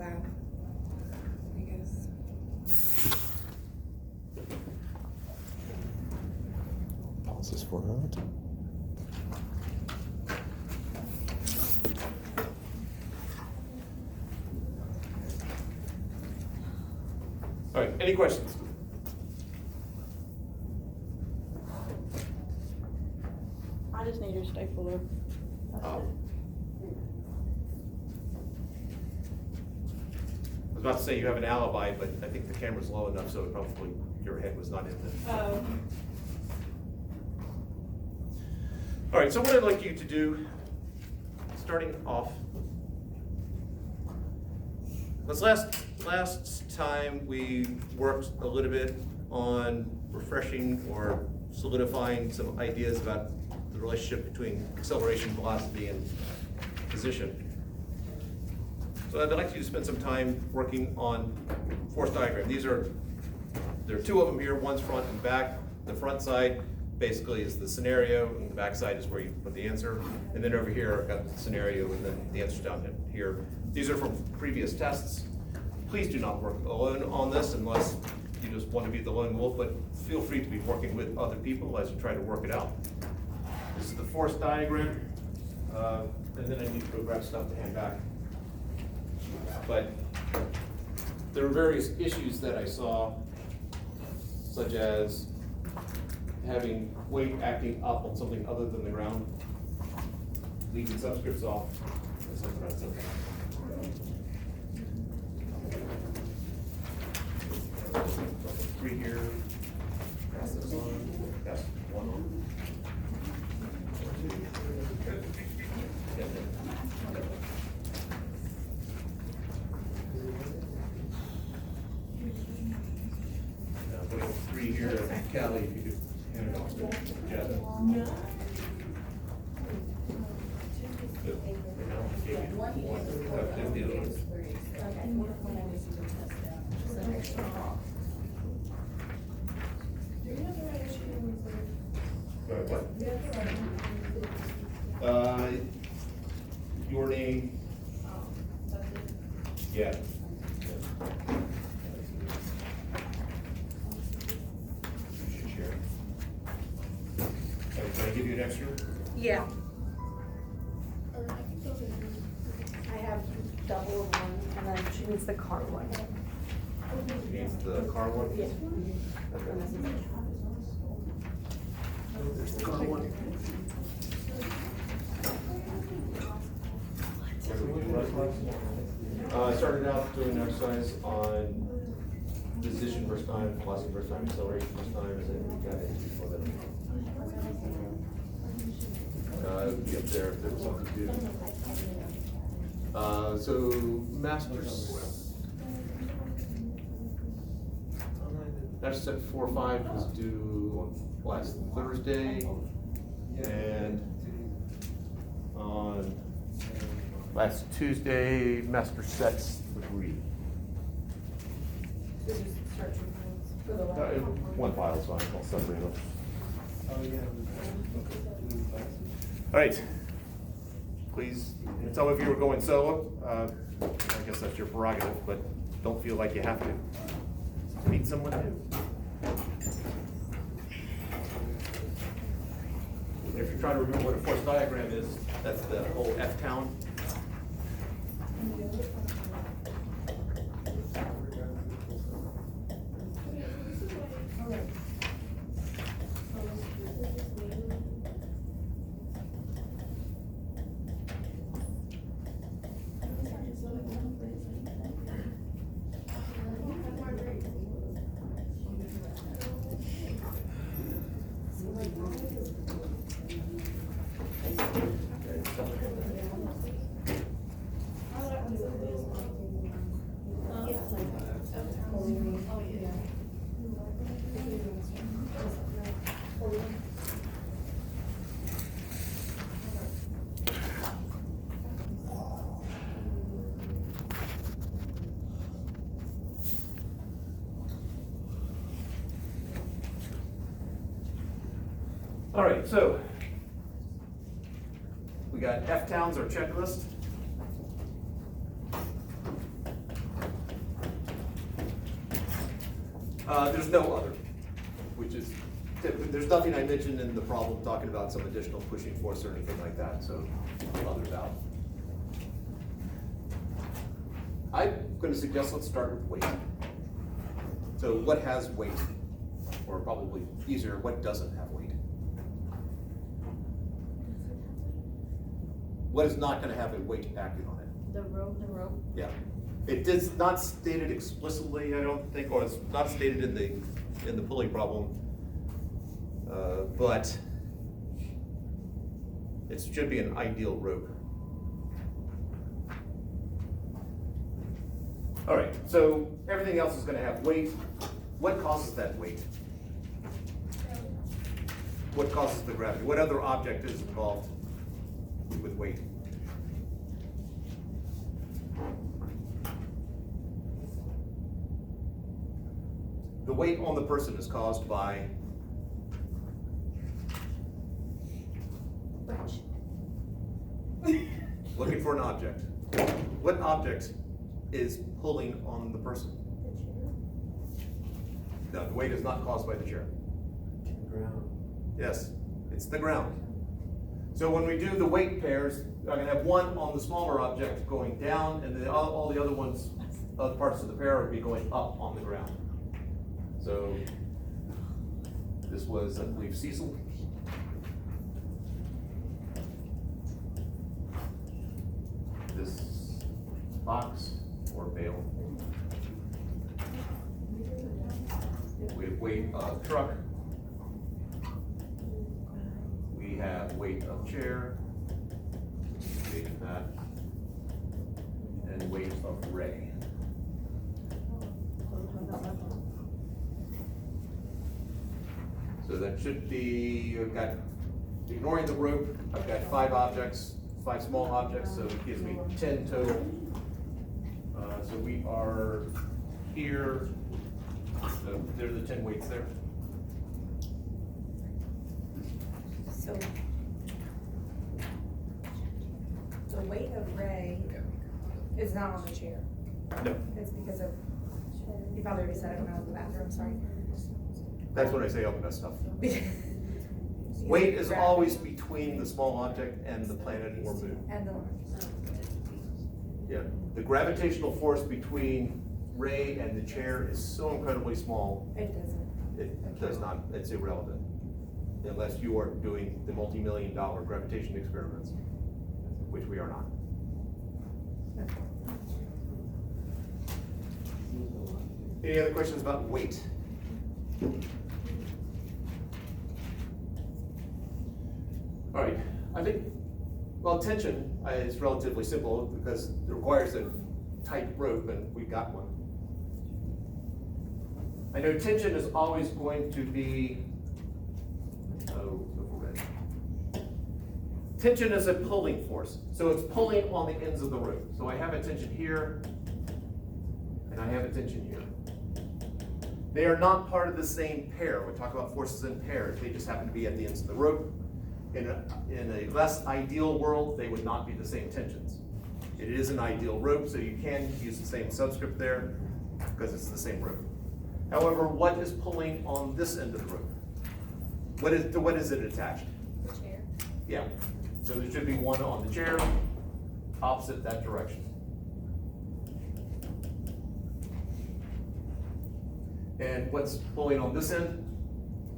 lab, I guess. Pause this for a moment. All right, any questions? I just need your stapler. That's Oh. it. I was about to say you have an alibi, but I think the camera's low enough, so it probably your head was not in the. Oh. All right, so what I'd like you to do, starting off, last time we worked a little bit on refreshing or solidifying some ideas about the relationship between acceleration, velocity, and position. So I'd like you to spend some time working on force diagram. There are two of them here, one's front and back. The front side basically is the scenario, and the back side is where you put the answer. And then over here, I've got the scenario and then the answer's down here. These are from previous tests. Please do not work alone on this unless you just want to be the lone wolf, but feel free to be working with other people as you try to work it out. This is the force diagram, and then I need to go grab stuff to hand back. But there are various issues that I saw, such as having weight acting up on something other than the ground, leaving subscripts off, and something like that. Three here, pass this on, pass one on. Putting three here, Callie, if you could hand it off to Jeff. Good. And now I gave you one, have the other ones. What? Your name? Yeah. You should share. Can I give you an extra? Yeah. I have double of one, and then she needs the car one. Needs the car one? Yeah. There's the car one. I started out doing an exercise on position first time, velocity first time, acceleration first time, and then we got into before that. Be up there if there was something to do. So Master set 4-5 was due on last Thursday, and on last Tuesday, Master sets 3. One file is fine, I'll separate them. All right, please, some of you are going solo. I guess that's your prerogative, but don't feel like you have to. Meet someone new. If you're trying to remember what a force diagram is, that's the whole F-town. All right, so we got F-towns, our checklist. There's no other, which is, there's nothing I mentioned in the problem talking about some additional pushing force or anything like that, so others out. I'm gonna suggest let's start with weight. So what has weight? Or probably easier, what doesn't have weight? What is not gonna have a weight acting on it? The rope. Yeah. It is not stated explicitly, I don't think, or it's not stated in the pulley problem. But it should be an ideal rope. All right, so everything else is gonna have weight. What causes that weight? What causes the gravity? What other object is involved with weight? The weight on the person is caused by looking for an object. What object is pulling on the person? No, the weight is not caused by the chair. Ground. Yes, it's the ground. So when we do the weight pairs, I'm gonna have one on the smaller object going down, and then all the other ones, other parts of the pair will be going up on the ground. So this was, I believe, Cecil. This box or bale. We have weight of truck. We have weight of chair. Weight of that. And weight of ray. So that should be, I've got, ignoring the rope, I've got 5 objects, 5 small objects, so it gives me 10 total. So we are here, so there are the 10 weights there. So the weight of Ray is not on the chair. No, It's because of, you probably already said it when I was in the bathroom, sorry. that's when I say all the best stuff. Weight is always between the small object and the planet or moon. And the, Yeah, the gravitational force between Ray and the chair is so incredibly small, it doesn't. it does not, it's irrelevant. Unless you are doing the multi-million-dollar gravitation experiments, which we are not. Any other questions about weight? All right, I think, well, tension is relatively simple because it requires a tight rope, and we got one. I know tension is always going to be, tension is a pulling force, so it's pulling on the ends of the rope. So I have a tension here, and I have a tension here. They are not part of the same pair. We talk about forces in pairs. They just happen to be at the ends of the rope. In a less ideal world, they would not be the same tensions. It is an ideal rope, so you can use the same subscript there because it's the same rope. However, what is pulling on this end of the rope? What is it attached? The chair. Yeah, so there should be one on the chair, opposite that direction. And what's pulling on this end?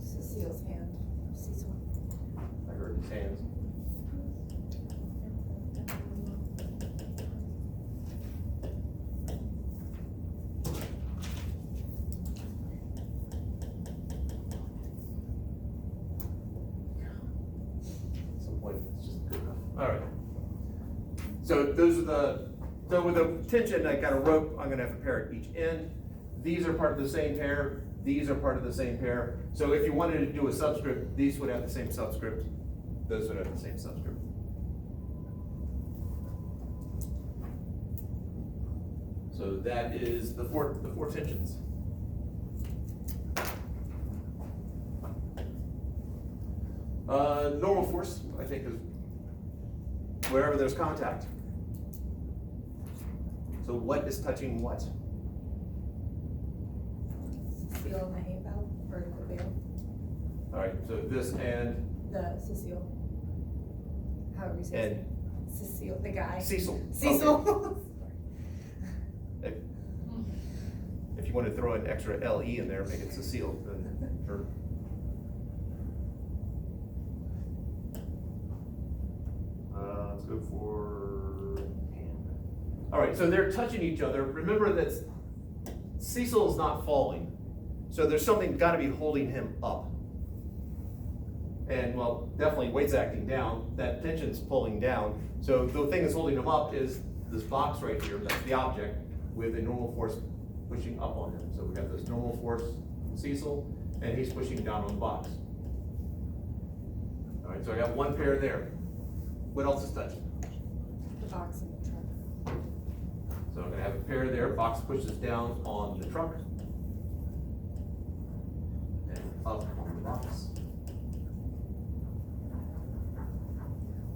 Cecile's hand. Cecil. I heard his hands. At some point, it's just good enough. All right. So those are so with a tension, I got a rope, I'm gonna have a pair at each end. These are part of the same pair, these are part of the same pair. So if you wanted to do a subscript, these would have the same subscript, those would have the same subscript. So that is the four tensions. Normal force, I think, is wherever there's contact. So what is touching what? Cecile and the hay bale, or the bale, All right, so this and the Cecile. However you say it. Cecile, the guy. Cecil. Okay. Cecil. If you want to throw an extra LE in there, make it Cecile, then sure. Let's go for Pam. All right, so they're touching each other. Remember that Cecil is not falling, so there's something got to be holding him up. And well, definitely weight's acting down. That tension's pulling down. So the thing that's holding him up is this box right here. That's the object with a normal force pushing up on him. So we got this normal force from Cecil, and he's pushing down on the box. All right, so I got one pair there. What else is touching? The box in the truck. So I'm gonna have a pair there. Box pushes down on the truck and up on the box.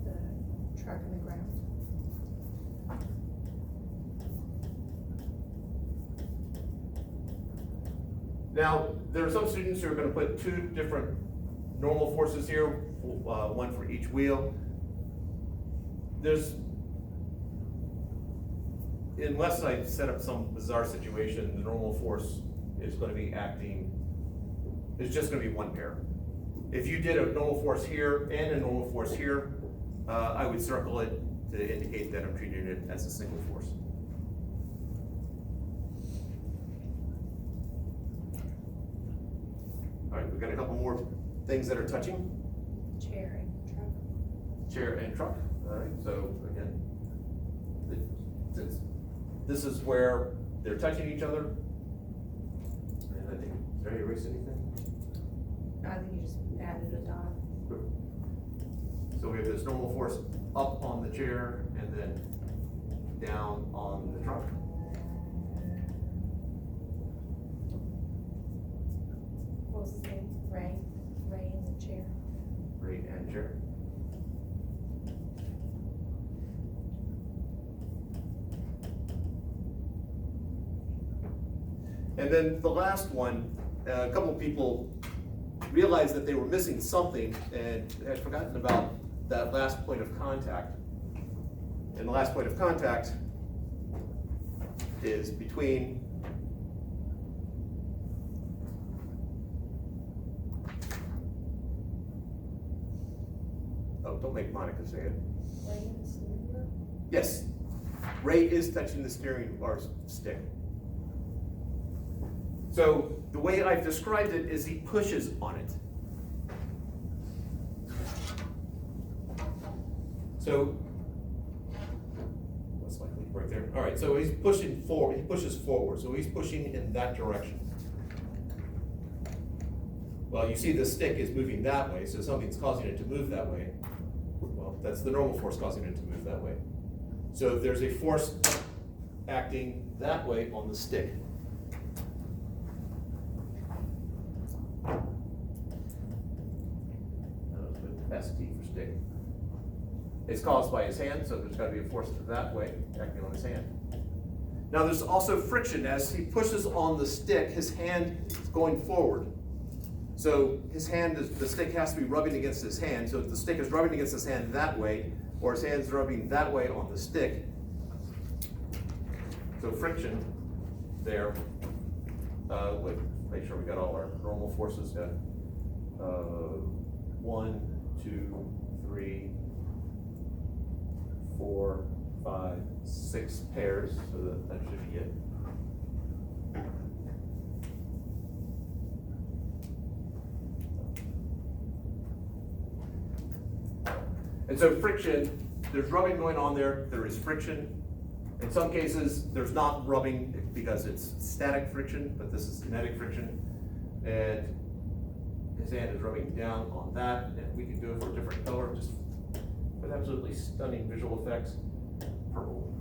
The truck in the ground. Now, there are some students who are going to put two different normal forces here, one for each wheel. Unless I set up some bizarre situation, the normal force is going to be acting, it's just going to be one pair. If you did a normal force here and a normal force here, I would circle it to indicate that I'm treating it as a single force. All right, we've got a couple more things that are touching. Chair and truck. Chair and truck. All right, so again, since this is where they're touching each other, and I think, did I erase anything? I think you just added a dot. So we have this normal force up on the chair and then down on the truck. What was his name? Ray? Ray in the chair. Ray and chair. And then the last one, a couple of people realized that they were missing something and had forgotten about that last point of contact. And the last point of contact is between don't make Monica say it. Ray in the steering wheel? Yes, Ray is touching the steering bar stick. So the way I've described it is he pushes on it. So, that's likely right there. All right, so he's pushing forward, he pushes forward, so he's pushing in that direction. Well, you see the stick is moving that way, so something's causing it to move that way. Well, that's the normal force causing it to move that way. So there's a force acting that way on the stick. ST for stick. It's caused by his hand, so there's got to be a force that way acting on his hand. Now there's also friction. As he pushes on the stick, his hand is going forward. So his hand, the stick has to be rubbing against his hand. So if the stick is rubbing against his hand that way, or his hand's rubbing that way on the stick. So friction there. Wait, make sure we got all our normal forces. 1, 2, 3, 4, 5, 6 pairs, so that should be it. And so friction, there's rubbing going on there, there is friction. In some cases, there's not rubbing because it's static friction, but this is kinetic friction. And his hand is rubbing down on that, and we can go for a different color, just with absolutely stunning visual effects. Purple.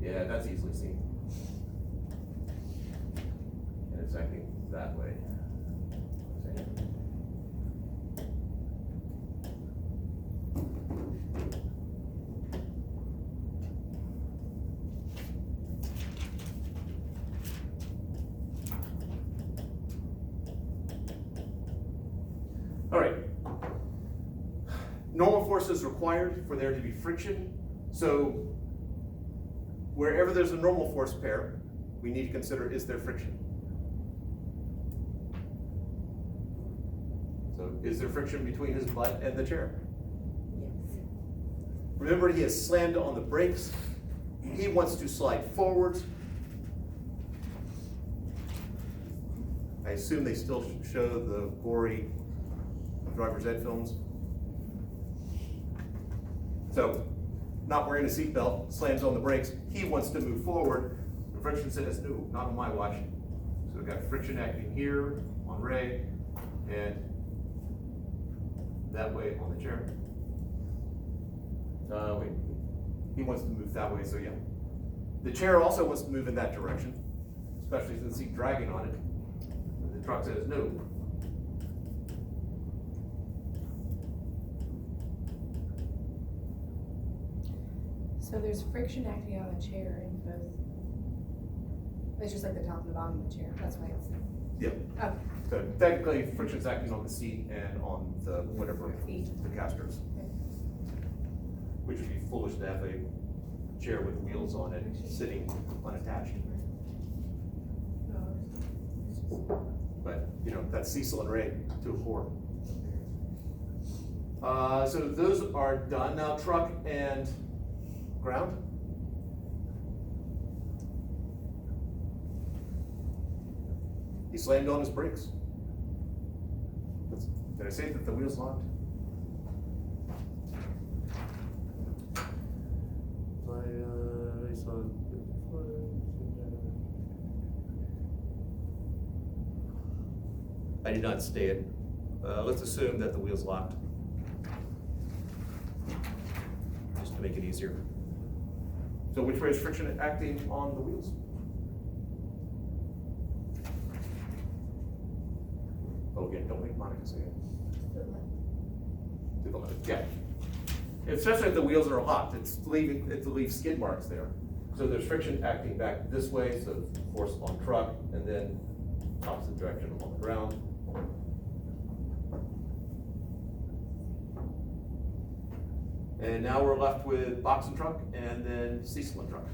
Yeah, that's easily seen. And it's acting that way. Normal force is required for there to be friction, so wherever there's a normal force pair, we need to consider, is there friction? So is there friction between his butt and the chair? Yes. Remember, he has slammed on the brakes. He wants to slide forwards. I assume they still show the gory driver's ed films. So, not wearing a seatbelt, slams on the brakes. He wants to move forward. The friction says, no, not on my watch. So we've got friction acting here on Ray and that way on the chair. Wait, he wants to move that way, so yeah. The chair also wants to move in that direction, especially since he's dragging on it. And the truck says no. So there's friction acting on the chair in both. It's just like the top and the bottom of the chair, that's why it's. Yeah. Oh, So technically, friction's acting on the seat and on the whatever, Feet. the casters. okay. Which would be foolish to have a chair with wheels on it sitting unattached. But, you know, that's Cecil and Ray, 2 of 4. So those are done. Now truck and ground. He slammed on his brakes. Did I say that the wheel's locked? I did not state it. Let's assume that the wheel's locked. Just to make it easier. So which way is friction acting on the wheels? Oh, again, don't make Monica say it. To the left, yeah. Especially if the wheels are hot, it leaves skid marks there. So there's friction acting back this way, so force on truck, and then opposite direction on the ground. And now we're left with box and truck, and then Cecil and truck.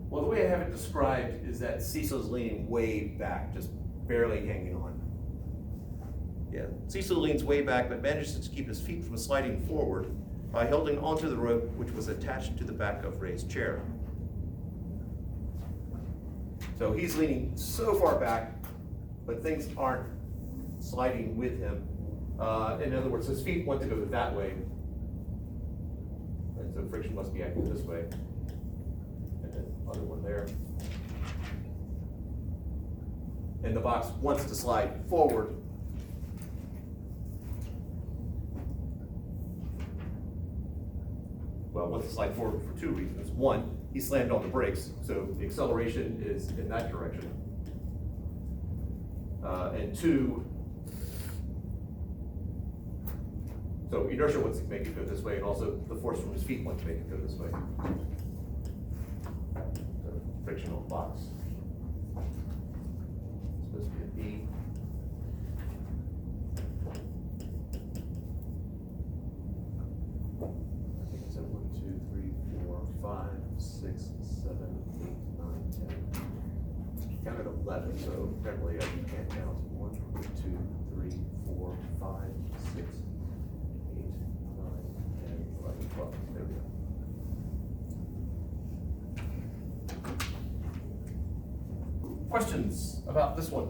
Well, the way I have it described is that Cecil's leaning way back, just barely hanging on. Yeah, Cecil leans way back, but manages to keep his feet from sliding forward by holding onto the rope which was attached to the back of Ray's chair. So he's leaning so far back, but things aren't sliding with him. In other words, his feet want to go that way, and so friction must be acting this way. And then other one there. And the box wants to slide forward. Well, wants to slide forward for 2 reasons. One, he slammed on the brakes, so the acceleration is in that direction. And 2, so inertia wants to make it go this way, and also the force from his feet wants to make it go this way. So, friction on the box. It's supposed to be a B. I think it's at 1, 2, 3, 4, 5, 6, 7, 8, 9, 10. Counted 11, so apparently I can't count. 1, 2, 3, 4, 5, 6, 8, 9, 10, 11, 12. There we go. Questions about this one?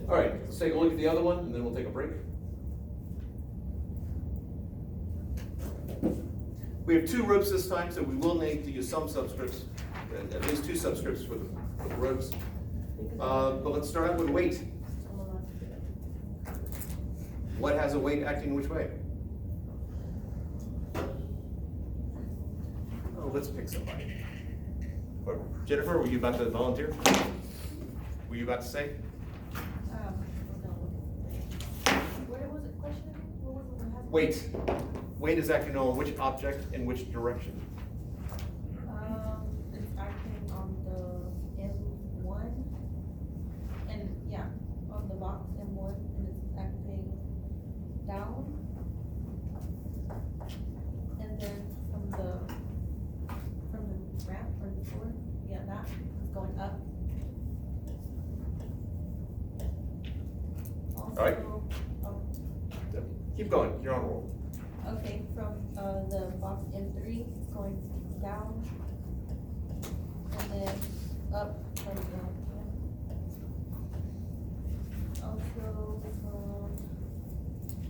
All right, let's take a look at the other one, and then we'll take a break. We have 2 ropes this time, so we will need to use some subscripts, at least 2 subscripts for the ropes. But let's start out with weight. What has a weight acting which way? Oh, let's pick somebody. Or, Jennifer, were you about to volunteer? Were you about to say? weight. Weight is acting on which object in which direction? It's acting on the M1, and yeah, on the box M1, and it's acting down. And then from the ramp or the floor, yeah, that is going up. right. Also, Keep going, you're on a roll. okay, from, the box M3, it's going down. And then up from also from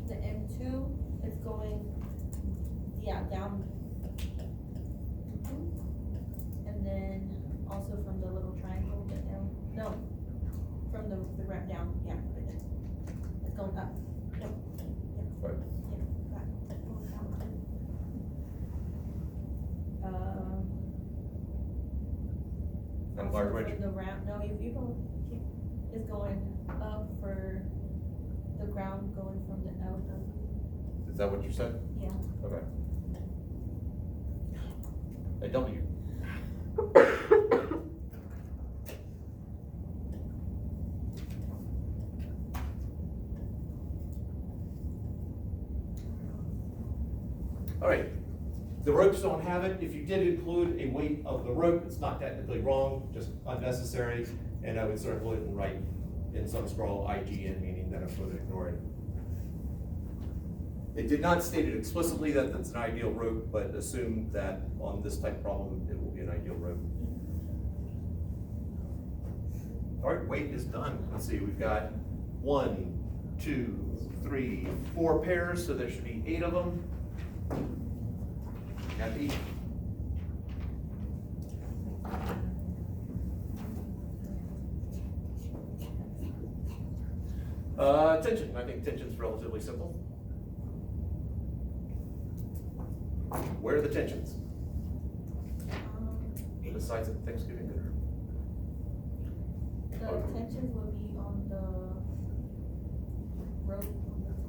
the M2, it's going, yeah, down. And then also from the little triangle, the M, no, from the ramp down, yeah, right there. It's going up. Yep. Right. Yeah, that. And Also large for wedge? the ramp, no, you go, keep, it's going up for the ground going from the L, Is that what you said? yeah. Okay. A W. All right, the ropes don't have it. If you did include a weight of the rope, it's not technically wrong, just unnecessary. And I would circle it and write in some scroll IGN, meaning that I'm going to ignore it. It did not state it explicitly that that's an ideal rope, but assume that on this type of problem, it will be an ideal rope. All right, weight is done. Let's see, we've got 1, 2, 3, 4 pairs, so there should be 8 of them. Happy? Tension, I think tension's relatively simple. Where are the tensions? Besides at Thanksgiving dinner? The tensions will be on the rope